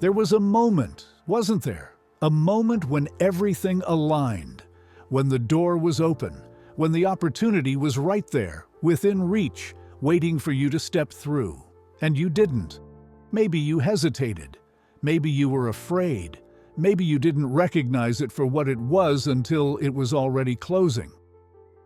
There was a moment, wasn't there? A moment when everything aligned, when the door was open, when the opportunity was right there, within reach, waiting for you to step through. And you didn't. Maybe you hesitated. Maybe you were afraid. Maybe you didn't recognize it for what it was until it was already closing.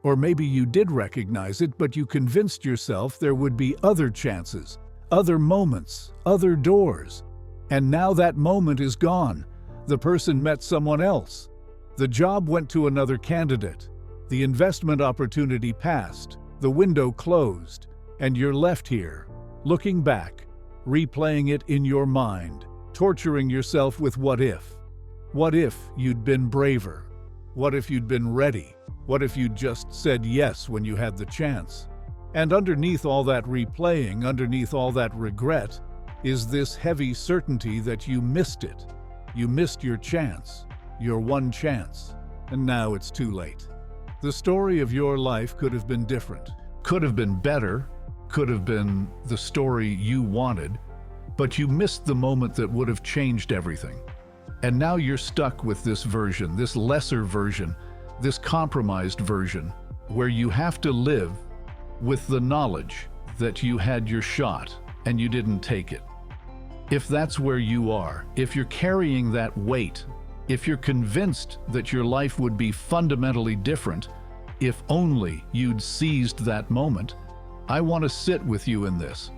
Or maybe you did recognize it, but you convinced yourself there would be other chances, other moments, other doors. And now that moment is gone. The person met someone else. The job went to another candidate. The investment opportunity passed. The window closed. And you're left here, looking back, replaying it in your mind, torturing yourself with what if. What if you'd been braver? What if you'd been ready? What if you'd just said yes when you had the chance? And underneath all that replaying, underneath all that regret, is this heavy certainty that you missed it. You missed your chance, your one chance, and now it's too late. The story of your life could have been different, could have been better, could have been the story you wanted, but you missed the moment that would have changed everything. And now you're stuck with this version, this lesser version, this compromised version, where you have to live with the knowledge that you had your shot and you didn't take it. If that's where you are, if you're carrying that weight, if you're convinced that your life would be fundamentally different, if only you'd seized that moment, I want to sit with you in this.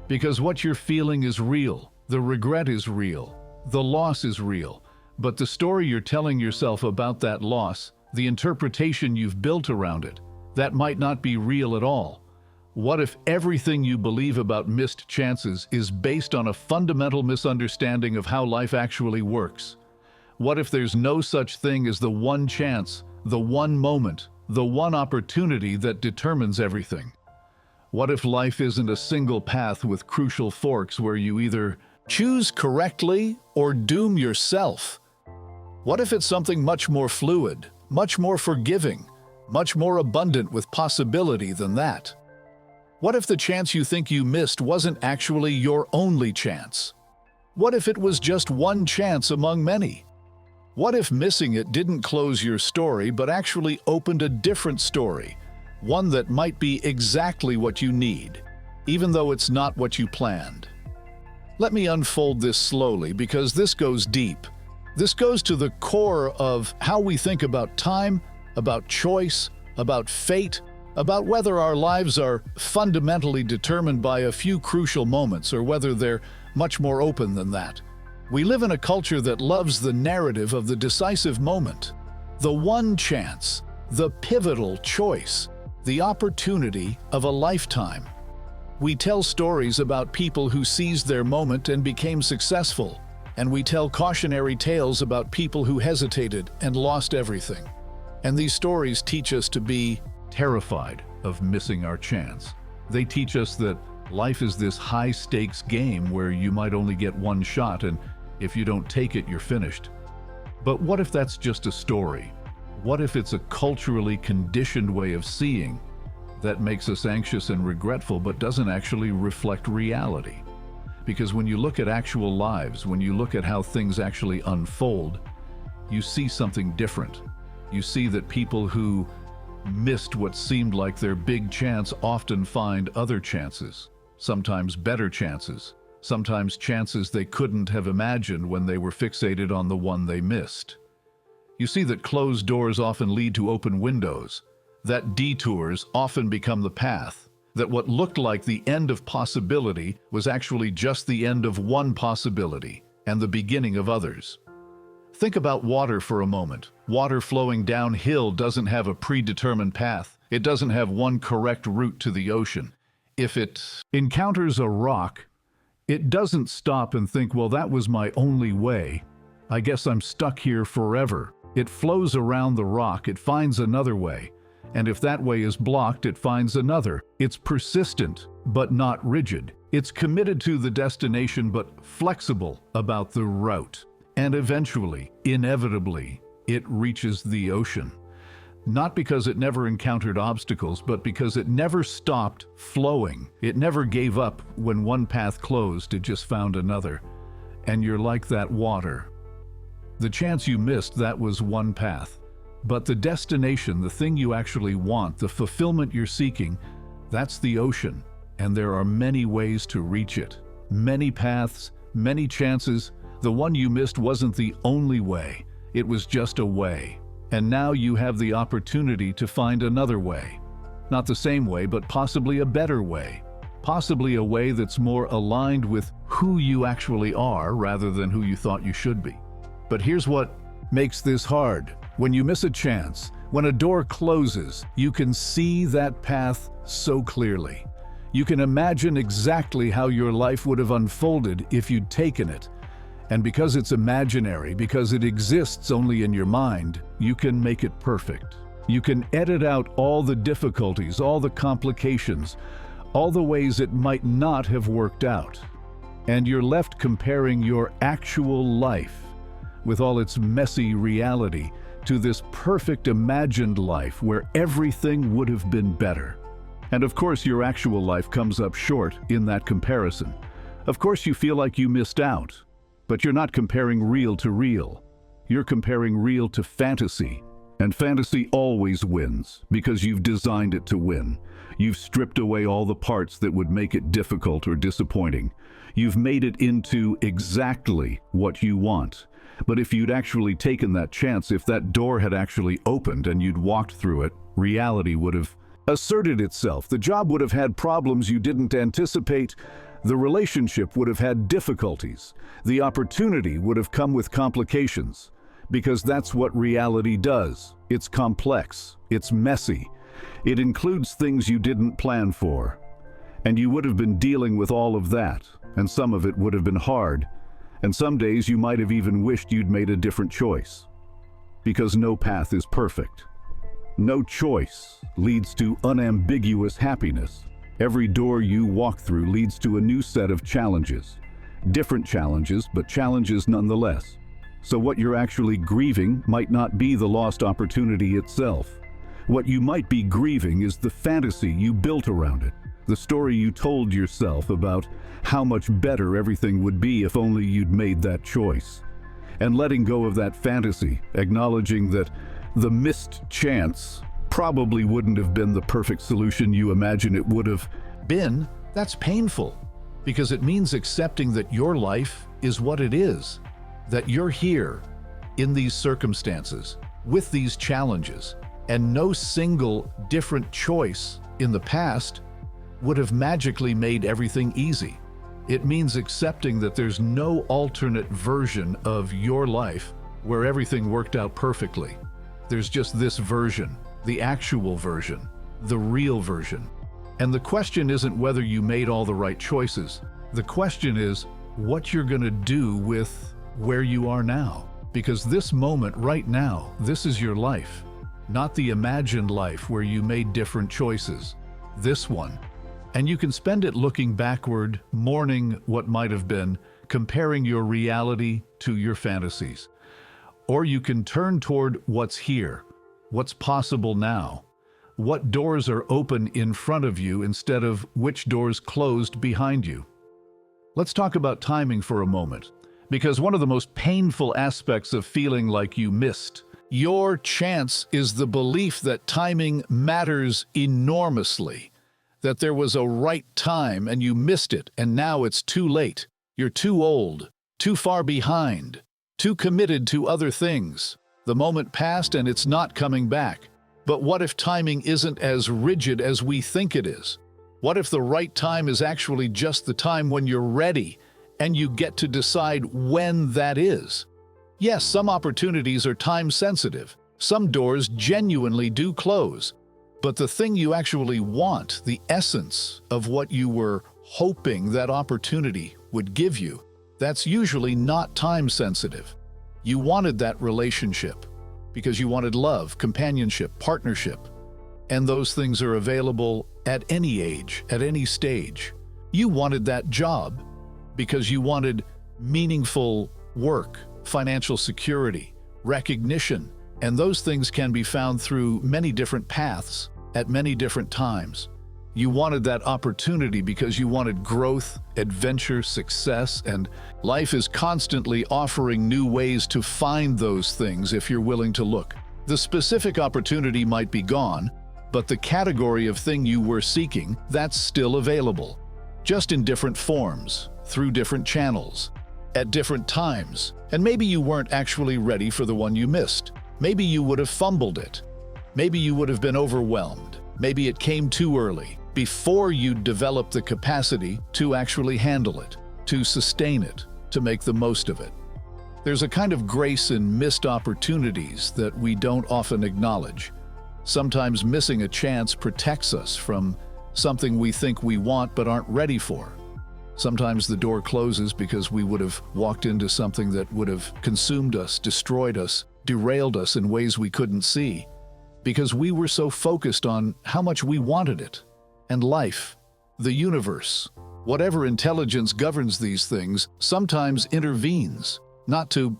Because what you're feeling is real, the regret is real, the loss is real, but the story you're telling yourself about that loss, the interpretation you've built around it, that might not be real at all. What if everything you believe about missed chances is based on a fundamental misunderstanding of how life actually works? What if there's no such thing as the one chance, the one moment, the one opportunity that determines everything? What if life isn't a single path with crucial forks where you either choose correctly or doom yourself? What if it's something much more fluid, much more forgiving, much more abundant with possibility than that? What if the chance you think you missed wasn't actually your only chance? What if it was just one chance among many? What if missing it didn't close your story but actually opened a different story, one that might be exactly what you need, even though it's not what you planned? Let me unfold this slowly because this goes deep. This goes to the core of how we think about time, about choice, about fate, about whether our lives are fundamentally determined by a few crucial moments or whether they're much more open than that. We live in a culture that loves the narrative of the decisive moment, the one chance, the pivotal choice, the opportunity of a lifetime. We tell stories about people who seized their moment and became successful, and we tell cautionary tales about people who hesitated and lost everything. And these stories teach us to be terrified of missing our chance. They teach us that life is this high-stakes game where you might only get one shot, and if you don't take it, you're finished. But what if that's just a story? What if it's a culturally conditioned way of seeing that makes us anxious and regretful but doesn't actually reflect reality? Because when you look at actual lives, when you look at how things actually unfold, you see something different. You see that people who missed what seemed like their big chance often find other chances, sometimes better chances, sometimes chances they couldn't have imagined when they were fixated on the one they missed. You see that closed doors often lead to open windows, that detours often become the path, that what looked like the end of possibility was actually just the end of one possibility and the beginning of others. Think about water for a moment. Water flowing downhill doesn't have a predetermined path. It doesn't have one correct route to the ocean. If it encounters a rock, it doesn't stop and think, well, that was my only way. I guess I'm stuck here forever. It flows around the rock, it finds another way. And if that way is blocked, it finds another. It's persistent, but not rigid. It's committed to the destination, but flexible about the route. And eventually, inevitably, it reaches the ocean. Not because it never encountered obstacles, but because it never stopped flowing. It never gave up when one path closed, it just found another. and you're like that water. The chance you missed, that was one path. But the destination, the thing you actually want, the fulfillment you're seeking, that's the ocean. And there are many ways to reach it. Many paths, many chances. The one you missed wasn't the only way. It was just a way. And now you have the opportunity to find another way. Not the same way, but possibly a better way. Possibly a way that's more aligned with who you actually are rather than who you thought you should be. But here's what makes this hard. When you miss a chance, when a door closes, you can see that path so clearly. You can imagine exactly how your life would have unfolded if you'd taken it. And because it's imaginary, because it exists only in your mind, you can make it perfect. You can edit out all the difficulties, all the complications, all the ways it might not have worked out. And you're left comparing your actual life with all its messy reality to this perfect imagined life where everything would have been better. And of course, your actual life comes up short in that comparison. Of course, you feel like you missed out, but you're not comparing real to real. You're comparing real to fantasy. And fantasy always wins because you've designed it to win. You've stripped away all the parts that would make it difficult or disappointing. You've made it into exactly what you want. But if you'd actually taken that chance, if that door had actually opened and you'd walked through it, reality would have asserted itself. The job would have had problems you didn't anticipate. The relationship would have had difficulties. The opportunity would have come with complications. Because that's what reality does. It's complex. It's messy. It includes things you didn't plan for. And you would have been dealing with all of that, and some of it would have been hard. And some days you might have even wished you'd made a different choice. Because no path is perfect. No choice leads to unambiguous happiness. Every door you walk through leads to a new set of challenges. Different challenges, but challenges nonetheless. So what you're actually grieving might not be the lost opportunity itself. What you might be grieving is the fantasy you built around it, the story you told yourself about how much better everything would be if only you'd made that choice. And letting go of that fantasy, acknowledging that the missed chance probably wouldn't have been the perfect solution you imagine it would have been, that's painful, because it means accepting that your life is what it is. That you're here in these circumstances, with these challenges, and no single different choice in the past would have magically made everything easy. It means accepting that there's no alternate version of your life where everything worked out perfectly. There's just this version, the actual version, the real version. And the question isn't whether you made all the right choices. The question is what you're going to do with where you are now. Because this moment right now, this is your life, not the imagined life where you made different choices. This one. And you can spend it looking backward, mourning what might have been, comparing your reality to your fantasies. Or you can turn toward what's here, what's possible now, what doors are open in front of you instead of which doors closed behind you. Let's talk about timing for a moment. Because one of the most painful aspects of feeling like you missed your chance is the belief that timing matters enormously, that there was a right time and you missed it and now it's too late. You're too old, too far behind, too committed to other things. The moment passed and it's not coming back. But what if timing isn't as rigid as we think it is? What if the right time is actually just the time when you're ready? And you get to decide when that is. Yes, some opportunities are time sensitive. Some doors genuinely do close. But the thing you actually want, the essence of what you were hoping that opportunity would give you, that's usually not time sensitive. You wanted that relationship because you wanted love, companionship, partnership. And those things are available at any age, at any stage. You wanted that job because you wanted meaningful work, financial security, recognition, and those things can be found through many different paths at many different times. You wanted that opportunity because you wanted growth, adventure, success, and life is constantly offering new ways to find those things if you're willing to look. The specific opportunity might be gone, but the category of thing you were seeking, that's still available. Just in different forms, through different channels, at different times. And maybe you weren't actually ready for the one you missed. Maybe you would have fumbled it. Maybe you would have been overwhelmed. Maybe it came too early, before you developed the capacity to actually handle it, to sustain it, to make the most of it. There's a kind of grace in missed opportunities that we don't often acknowledge. Sometimes missing a chance protects us from something we think we want but aren't ready for. Sometimes the door closes because we would have walked into something that would have consumed us, destroyed us, derailed us in ways we couldn't see, because we were so focused on how much we wanted it. And life, the universe, whatever intelligence governs these things, sometimes intervenes, not to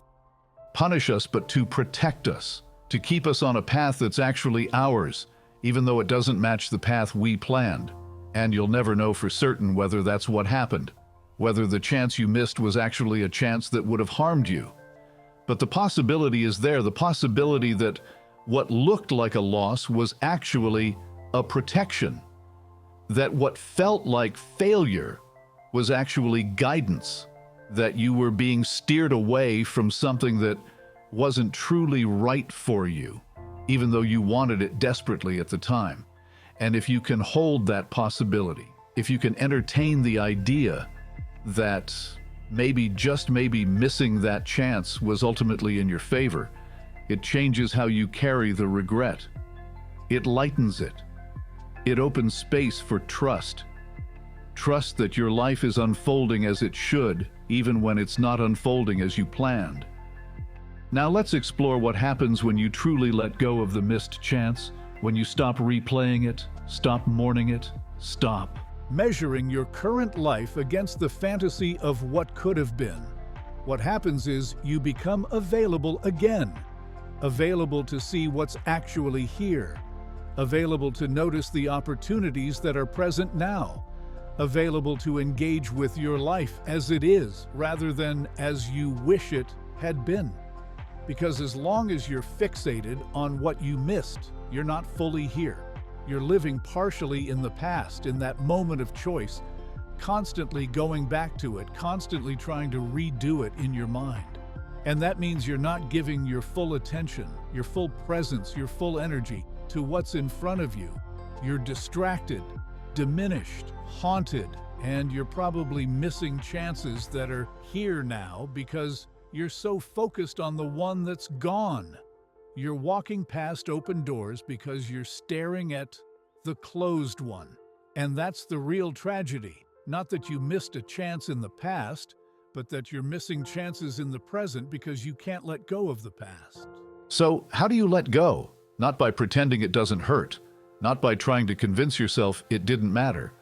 punish us, but to protect us, to keep us on a path that's actually ours, even though it doesn't match the path we planned. And you'll never know for certain whether that's what happened, whether the chance you missed was actually a chance that would have harmed you. But the possibility is there, the possibility that what looked like a loss was actually a protection. That what felt like failure was actually guidance, that you were being steered away from something that wasn't truly right for you, even though you wanted it desperately at the time. And if you can hold that possibility, if you can entertain the idea that maybe, just maybe, missing that chance was ultimately in your favor, it changes how you carry the regret. It lightens it. It opens space for trust. Trust that your life is unfolding as it should, even when it's not unfolding as you planned. Now let's explore what happens when you truly let go of the missed chance, when you stop replaying it, stop mourning it, stop measuring your current life against the fantasy of what could have been. What happens is you become available again, available to see what's actually here, available to notice the opportunities that are present now, available to engage with your life as it is rather than as you wish it had been. Because as long as you're fixated on what you missed, you're not fully here. You're living partially in the past, in that moment of choice, constantly going back to it, constantly trying to redo it in your mind. And that means you're not giving your full attention, your full presence, your full energy to what's in front of you. You're distracted, diminished, haunted, and you're probably missing chances that are here now because you're so focused on the one that's gone. You're walking past open doors because you're staring at the closed one. And that's the real tragedy. Not that you missed a chance in the past, but that you're missing chances in the present because you can't let go of the past. So, how do you let go? Not by pretending it doesn't hurt, not by trying to convince yourself it didn't matter,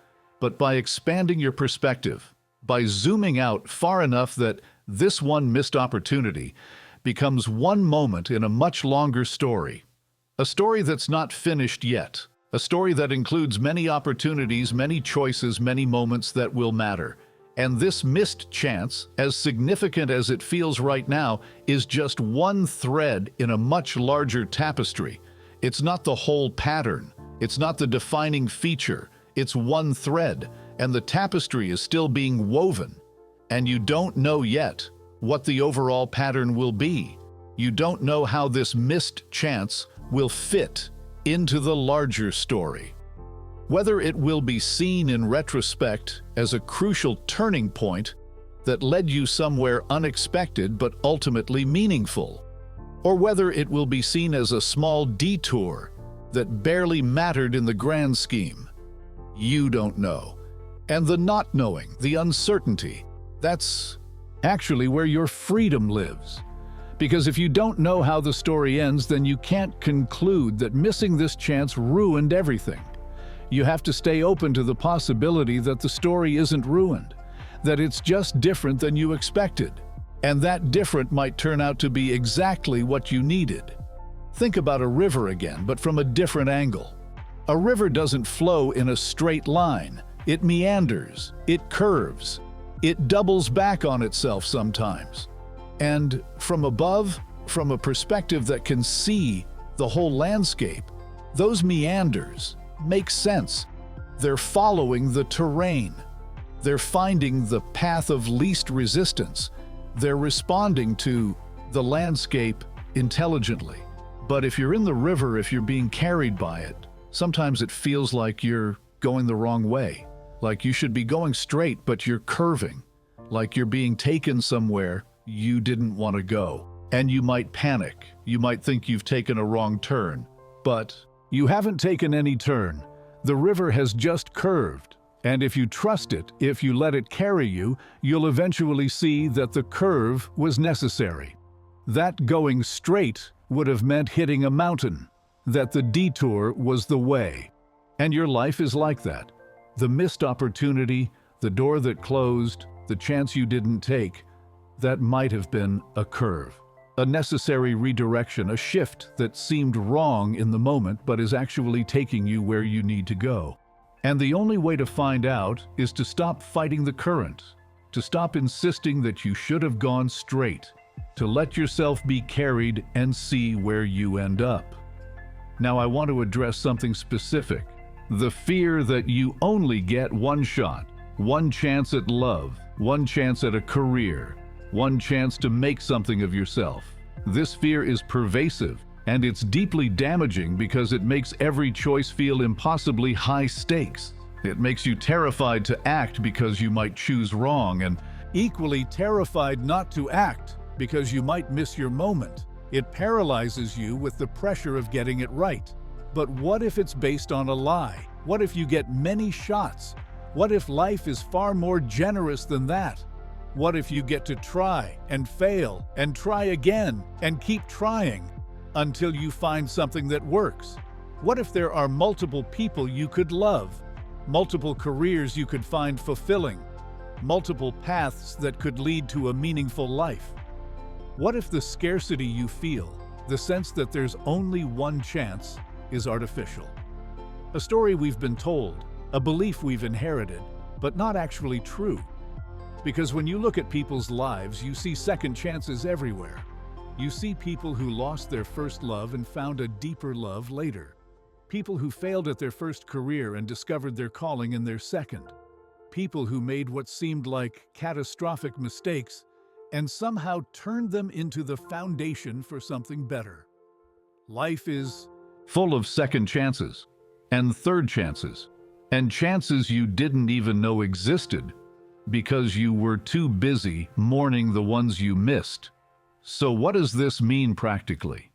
but by expanding your perspective, by zooming out far enough that this one missed opportunity becomes one moment in a much longer story. A story that's not finished yet. A story that includes many opportunities, many choices, many moments that will matter. And this missed chance, as significant as it feels right now, is just one thread in a much larger tapestry. It's not the whole pattern. It's not the defining feature. It's one thread, and the tapestry is still being woven. And you don't know yet what the overall pattern will be. You don't know how this missed chance will fit into the larger story. Whether it will be seen in retrospect as a crucial turning point that led you somewhere unexpected but ultimately meaningful, or whether it will be seen as a small detour that barely mattered in the grand scheme, you don't know. And the not knowing, the uncertainty, that's actually where your freedom lives. Because if you don't know how the story ends, then you can't conclude that missing this chance ruined everything. You have to stay open to the possibility that the story isn't ruined, that it's just different than you expected, and that different might turn out to be exactly what you needed. Think about a river again, but from a different angle. A river doesn't flow in a straight line. It meanders, it curves, it doubles back on itself sometimes. And from above, from a perspective that can see the whole landscape, those meanders make sense. They're following the terrain. They're finding the path of least resistance. They're responding to the landscape intelligently. But if you're in the river, if you're being carried by it, sometimes it feels like you're going the wrong way. Like you should be going straight, but you're curving. Like you're being taken somewhere you didn't want to go. And you might panic. You might think you've taken a wrong turn. But you haven't taken any turn. The river has just curved. And if you trust it, if you let it carry you, you'll eventually see that the curve was necessary. That going straight would have meant hitting a mountain. That the detour was the way. And your life is like that. The missed opportunity, the door that closed, the chance you didn't take, that might have been a curve. A necessary redirection, a shift that seemed wrong in the moment but is actually taking you where you need to go. And the only way to find out is to stop fighting the current, to stop insisting that you should have gone straight, to let yourself be carried and see where you end up. Now I want to address something specific. The fear that you only get one shot, one chance at love, one chance at a career, one chance to make something of yourself. This fear is pervasive, and it's deeply damaging because it makes every choice feel impossibly high stakes. It makes you terrified to act because you might choose wrong, and equally terrified not to act because you might miss your moment. It paralyzes you with the pressure of getting it right. But what if it's based on a lie? What if you get many shots? What if life is far more generous than that? What if you get to try and fail and try again and keep trying until you find something that works? What if there are multiple people you could love, multiple careers you could find fulfilling, multiple paths that could lead to a meaningful life? What if the scarcity you feel, the sense that there's only one chance, is artificial? A story we've been told, a belief we've inherited, but not actually true. Because when you look at people's lives, you see second chances everywhere. You see people who lost their first love and found a deeper love later. People who failed at their first career and discovered their calling in their second. People who made what seemed like catastrophic mistakes and somehow turned them into the foundation for something better. Life is full of second chances and third chances and chances you didn't even know existed because you were too busy mourning the ones you missed. So what does this mean practically?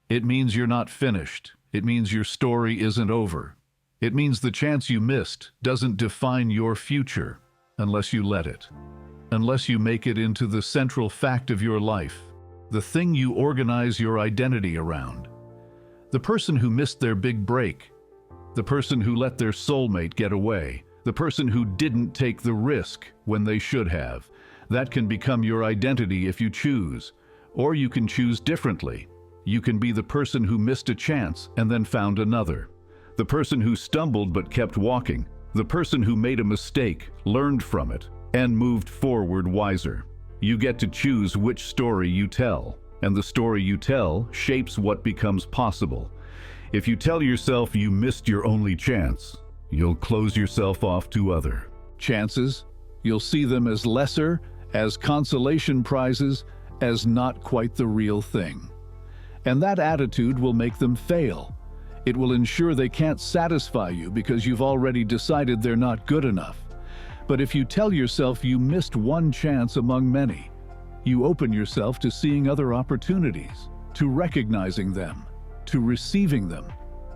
It means you're not finished. It means your story isn't over. It means the chance you missed doesn't define your future unless you let it. Unless you make it into the central fact of your life, the thing you organize your identity around. The person who missed their big break, the person who let their soulmate get away, the person who didn't take the risk when they should have. That can become your identity if you choose. Or you can choose differently. You can be the person who missed a chance and then found another. The person who stumbled but kept walking. The person who made a mistake, learned from it, and moved forward wiser. You get to choose which story you tell, and the story you tell shapes what becomes possible. If you tell yourself you missed your only chance, you'll close yourself off to other chances. You'll see them as lesser, as consolation prizes, as not quite the real thing. And that attitude will make them fail. It will ensure they can't satisfy you because you've already decided they're not good enough. But if you tell yourself you missed one chance among many, you open yourself to seeing other opportunities, to recognizing them, to receiving them,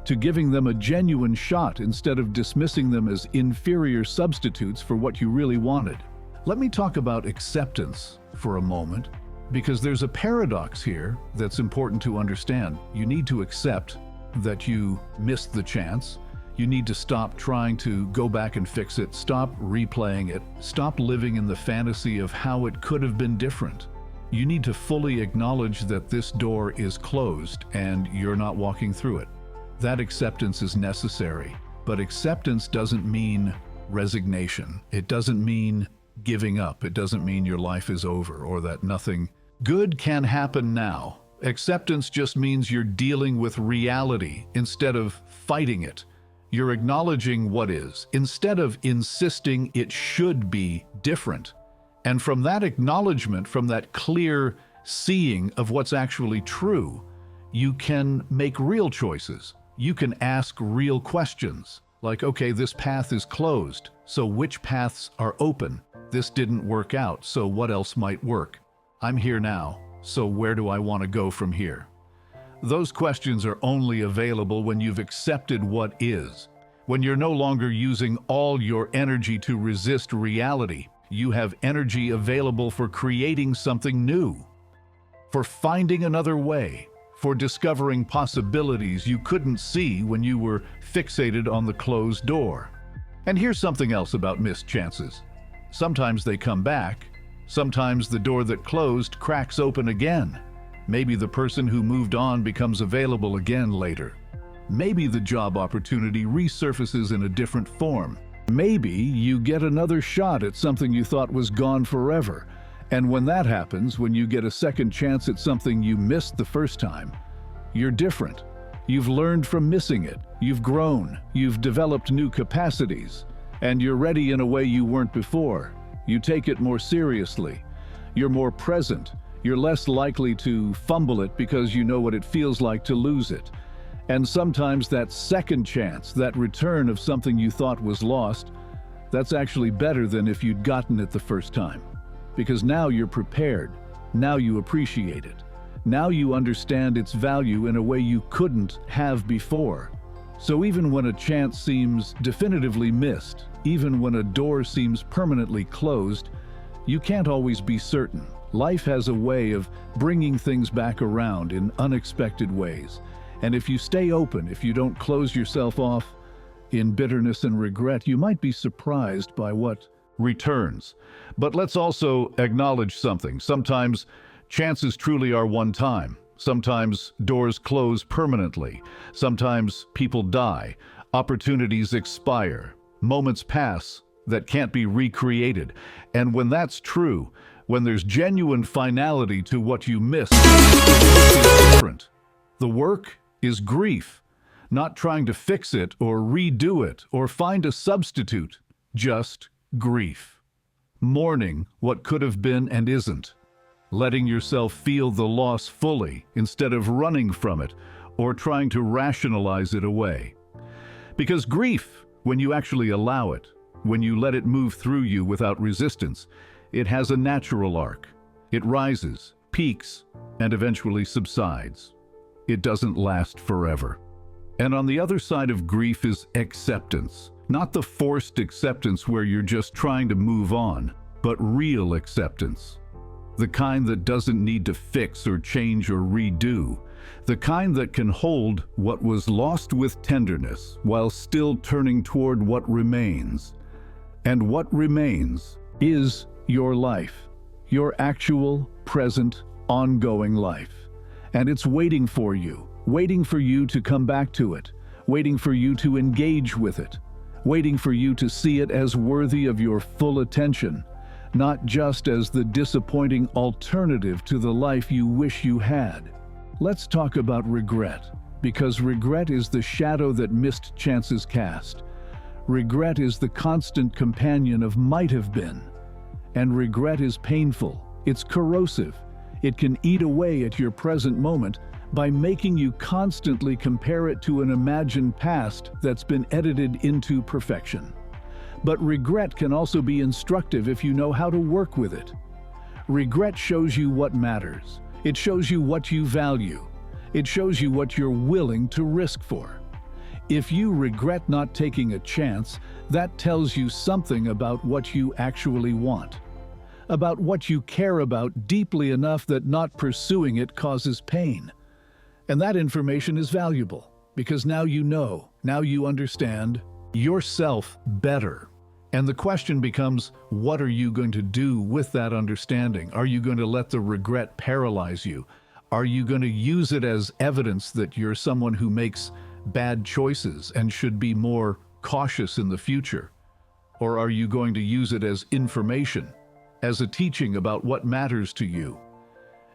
to giving them a genuine shot instead of dismissing them as inferior substitutes for what you really wanted. Let me talk about acceptance for a moment, because there's a paradox here that's important to understand. You need to accept that you missed the chance. You need to stop trying to go back and fix it, stop replaying it, stop living in the fantasy of how it could have been different. You need to fully acknowledge that this door is closed and you're not walking through it. That acceptance is necessary, but acceptance doesn't mean resignation. It doesn't mean giving up. It doesn't mean your life is over or that nothing good can happen now. Acceptance just means you're dealing with reality instead of fighting it. You're acknowledging what is, instead of insisting it should be different. And from that acknowledgement, from that clear seeing of what's actually true, you can make real choices. You can ask real questions, like, okay, this path is closed, so which paths are open? This didn't work out, so what else might work? I'm here now, so where do I want to go from here? Those questions are only available when you've accepted what is. When you're no longer using all your energy to resist reality, you have energy available for creating something new, for finding another way, for discovering possibilities you couldn't see when you were fixated on the closed door. And here's something else about missed chances. Sometimes they come back. Sometimes the door that closed cracks open again. Maybe the person who moved on becomes available again later. Maybe the job opportunity resurfaces in a different form. Maybe you get another shot at something you thought was gone forever. And when that happens, when you get a second chance at something you missed the first time, you're different. You've learned from missing it. You've grown. You've developed new capacities. And you're ready in a way you weren't before. You take it more seriously. You're more present. You're less likely to fumble it because you know what it feels like to lose it. And sometimes that second chance, that return of something you thought was lost, that's actually better than if you'd gotten it the first time. Because now you're prepared. Now you appreciate it. Now you understand its value in a way you couldn't have before. So even when a chance seems definitively missed, even when a door seems permanently closed, you can't always be certain. Life has a way of bringing things back around in unexpected ways. And if you stay open, if you don't close yourself off in bitterness and regret, you might be surprised by what returns. But let's also acknowledge something. Sometimes chances truly are one time. Sometimes doors close permanently. Sometimes people die. Opportunities expire. Moments pass that can't be recreated. And when that's true, when there's genuine finality to what you missed, it's different. The work is grief, not trying to fix it or redo it or find a substitute, just grief. Mourning what could have been and isn't. Letting yourself feel the loss fully instead of running from it or trying to rationalize it away. Because grief, when you actually allow it, when you let it move through you without resistance, it has a natural arc. It rises, peaks, and eventually subsides. It doesn't last forever. And on the other side of grief is acceptance. Not the forced acceptance where you're just trying to move on, but real acceptance. The kind that doesn't need to fix or change or redo. The kind that can hold what was lost with tenderness while still turning toward what remains. And what remains is your life, your actual, present, ongoing life. And it's waiting for you to come back to it, waiting for you to engage with it, waiting for you to see it as worthy of your full attention, not just as the disappointing alternative to the life you wish you had. Let's talk about regret, because regret is the shadow that missed chances cast. Regret is the constant companion of might have been. And regret is painful, it's corrosive. It can eat away at your present moment by making you constantly compare it to an imagined past that's been edited into perfection. But regret can also be instructive if you know how to work with it. Regret shows you what matters. It shows you what you value. It shows you what you're willing to risk for. If you regret not taking a chance, that tells you something about what you actually want. About what you care about deeply enough that not pursuing it causes pain. And that information is valuable, because now you know, now you understand yourself better. And the question becomes, what are you going to do with that understanding? Are you going to let the regret paralyze you? Are you going to use it as evidence that you're someone who makes bad choices and should be more cautious in the future? Or are you going to use it as information, as a teaching about what matters to you,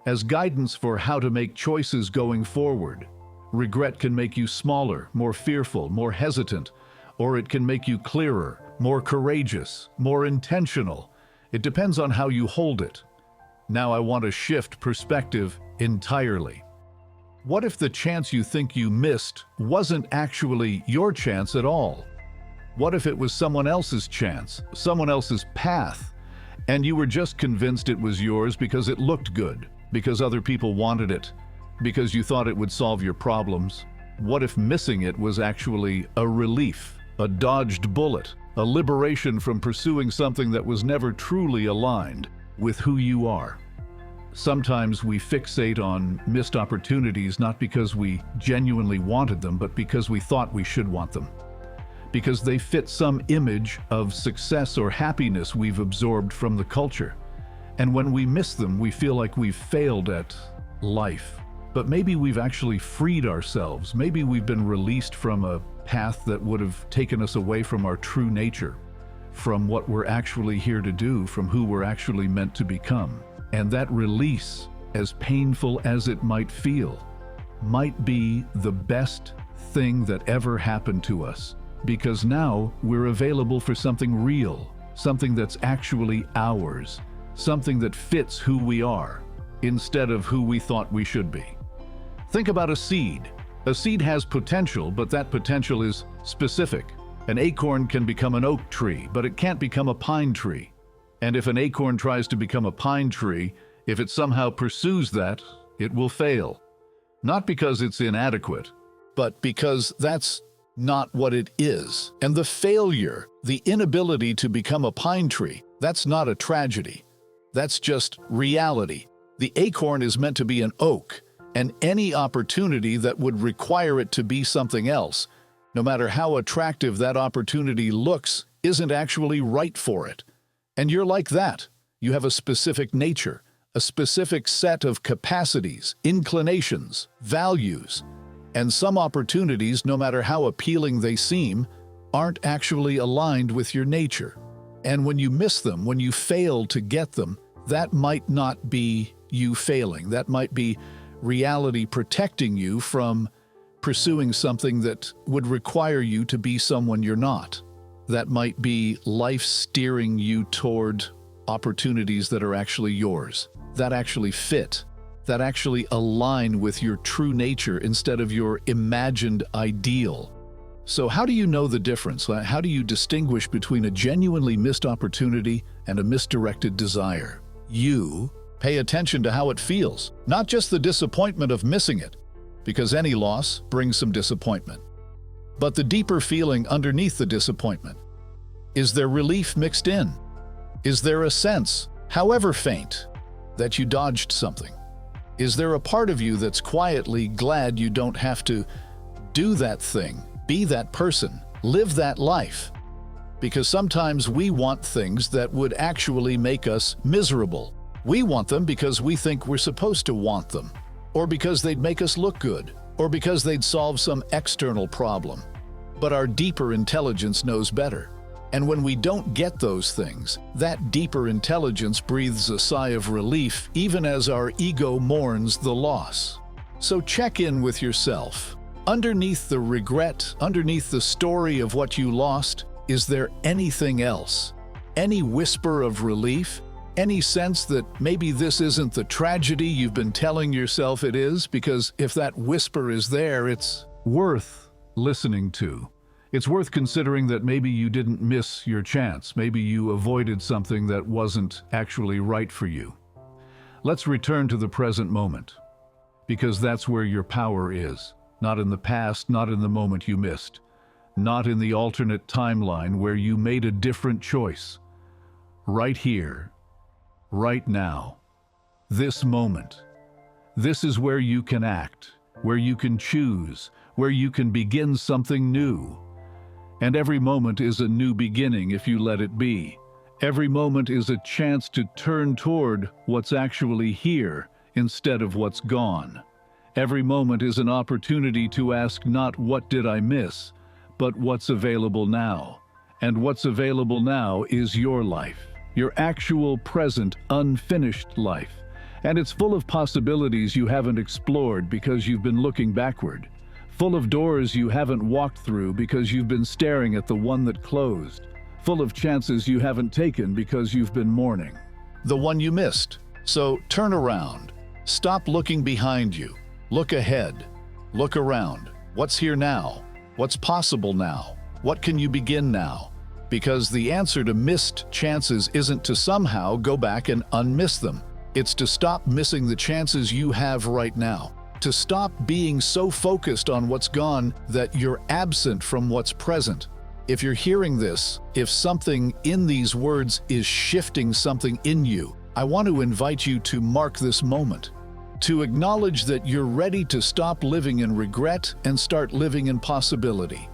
as guidance for how to make choices going forward? Regret can make you smaller, more fearful, more hesitant, or it can make you clearer, more courageous, more intentional. It depends on how you hold it. Now I want to shift perspective entirely. What if the chance you think you missed wasn't actually your chance at all? What if it was someone else's chance, someone else's path, and you were just convinced it was yours because it looked good, because other people wanted it, because you thought it would solve your problems? What if missing it was actually a relief, a dodged bullet, a liberation from pursuing something that was never truly aligned with who you are? Sometimes we fixate on missed opportunities not because we genuinely wanted them, but because we thought we should want them, because they fit some image of success or happiness we've absorbed from the culture. And when we miss them, we feel like we've failed at life. But maybe we've actually freed ourselves. Maybe we've been released from a path that would have taken us away from our true nature, from what we're actually here to do, from who we're actually meant to become. And that release, as painful as it might feel, might be the best thing that ever happened to us, because now we're available for something real, something that's actually ours, something that fits who we are, instead of who we thought we should be. Think about a seed. A seed has potential, but that potential is specific. An acorn can become an oak tree, but it can't become a pine tree. And if an acorn tries to become a pine tree, if it somehow pursues that, it will fail. Not because it's inadequate, but because that's not what it is. And the failure, the inability to become a pine tree, that's not a tragedy. That's just reality. The acorn is meant to be an oak, and any opportunity that would require it to be something else, no matter how attractive that opportunity looks, isn't actually right for it. And you're like that. You have a specific nature, a specific set of capacities, inclinations, values, and some opportunities, no matter how appealing they seem, aren't actually aligned with your nature. And when you miss them, when you fail to get them, that might not be you failing. That might be reality protecting you from pursuing something that would require you to be someone you're not. That might be life steering you toward opportunities that are actually yours, that actually fit, that actually align with your true nature instead of your imagined ideal. So how do you know the difference? How do you distinguish between a genuinely missed opportunity and a misdirected desire? You pay attention to how it feels, not just the disappointment of missing it, because any loss brings some disappointment, but the deeper feeling underneath the disappointment. Is there relief mixed in? Is there a sense, however faint, that you dodged something? Is there a part of you that's quietly glad you don't have to do that thing, be that person, live that life? Because sometimes we want things that would actually make us miserable. We want them because we think we're supposed to want them, or because they'd make us look good, or because they'd solve some external problem. But our deeper intelligence knows better. And when we don't get those things, that deeper intelligence breathes a sigh of relief even as our ego mourns the loss. So check in with yourself. Underneath the regret, underneath the story of what you lost, is there anything else? Any whisper of relief? Any sense that maybe this isn't the tragedy you've been telling yourself it is? Because if that whisper is there, it's Worth listening to. It's worth considering that maybe you didn't miss your chance. Maybe you avoided something that wasn't actually right for you. Let's return to the present moment, because that's where your power is. Not in the past, not in the moment you missed, not in the alternate timeline where you made a different choice. Right here, right now, this moment. This is where you can act, where you can choose, where you can begin something new. And every moment is a new beginning if you let it be. Every moment is a chance to turn toward what's actually here instead of what's gone. Every moment is an opportunity to ask not what did I miss, but what's available now. And what's available now is your life, your actual present unfinished life. And it's full of possibilities you haven't explored because you've been looking backward, full of doors you haven't walked through because you've been staring at the one that closed, full of chances you haven't taken because you've been mourning. The one you missed. So turn around. Stop looking behind you. Look ahead. Look around. What's here now? What's possible now? What can you begin now? Because the answer to missed chances isn't to somehow go back and unmiss them. It's to stop missing the chances you have right now. To stop being so focused on what's gone that you're absent from what's present. If you're hearing this, if something in these words is shifting something in you, I want to invite you to mark this moment. To acknowledge that you're ready to stop living in regret and start living in possibility.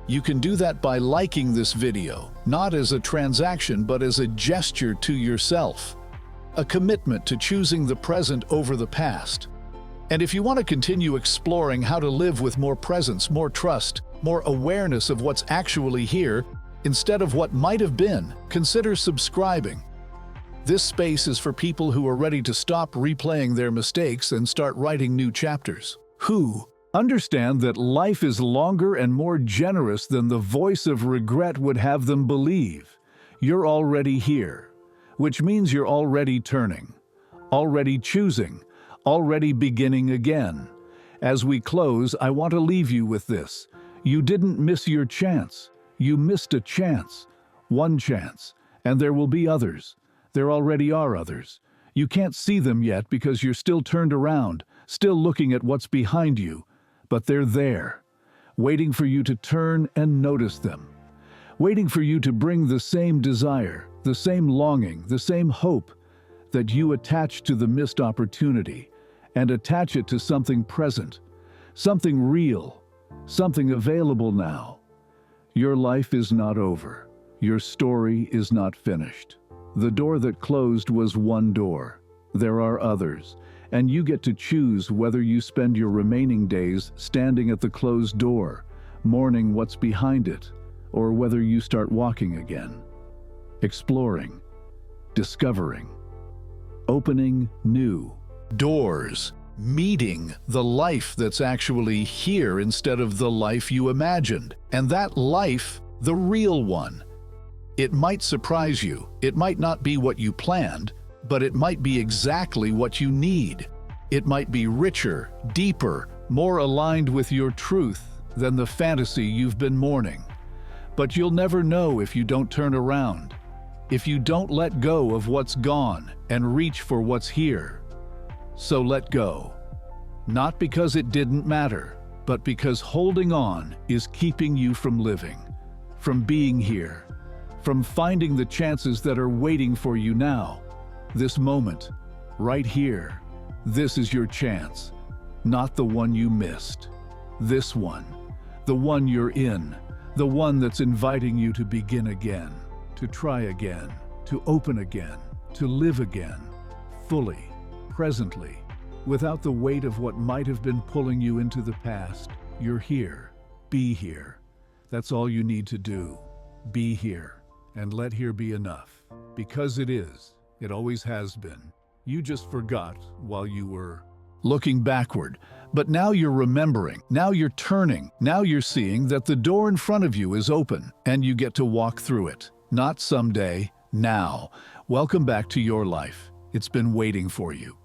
You can do that by liking this video, not as a transaction but as a gesture to yourself. A commitment to choosing the present over the past. And if you want to continue exploring how to live with more presence, more trust, more awareness of what's actually here, instead of what might have been, consider subscribing. This space is for people who are ready to stop replaying their mistakes and start writing new chapters. Who understand that life is longer and more generous than the voice of regret would have them believe. You're already here, which means you're already turning, already choosing, already beginning again. As we close, I want to leave you with this. You didn't miss your chance. You missed a chance. One chance. And there will be others. There already are others. You can't see them yet because you're still turned around, still looking at what's behind you. But they're there, waiting for you to turn and notice them. Waiting for you to bring the same desire, the same longing, the same hope that you attach to the missed opportunity, and attach it to something present, something real, something available now. Your life is not over. Your story is not finished. The door that closed was one door. There are others, and you get to choose whether you spend your remaining days standing at the closed door, mourning what's behind it, or whether you start walking again, exploring, discovering, opening new doors, meeting the life that's actually here instead of the life you imagined. And that life, the real one. It might surprise you. It might not be what you planned, but it might be exactly what you need. It might be richer, deeper, more aligned with your truth than the fantasy you've been mourning. But you'll never know if you don't turn around, if you don't let go of what's gone and reach for what's here. So let go. Not because it didn't matter, but because holding on is keeping you from living, from being here, from finding the chances that are waiting for you now. This moment, right here, this is your chance, not the one you missed. This one, the one you're in, the one that's inviting you to begin again, to try again, to open again, to live again, fully, presently, without the weight of what might have been pulling you into the past. You're here. Be here. That's all you need to do. Be here. And let here be enough. Because it is. It always has been. You just forgot while you were looking backward. But now you're remembering. Now you're turning. Now you're seeing that the door in front of you is open and you get to walk through it. Not someday, now. Welcome back to your life. It's been waiting for you.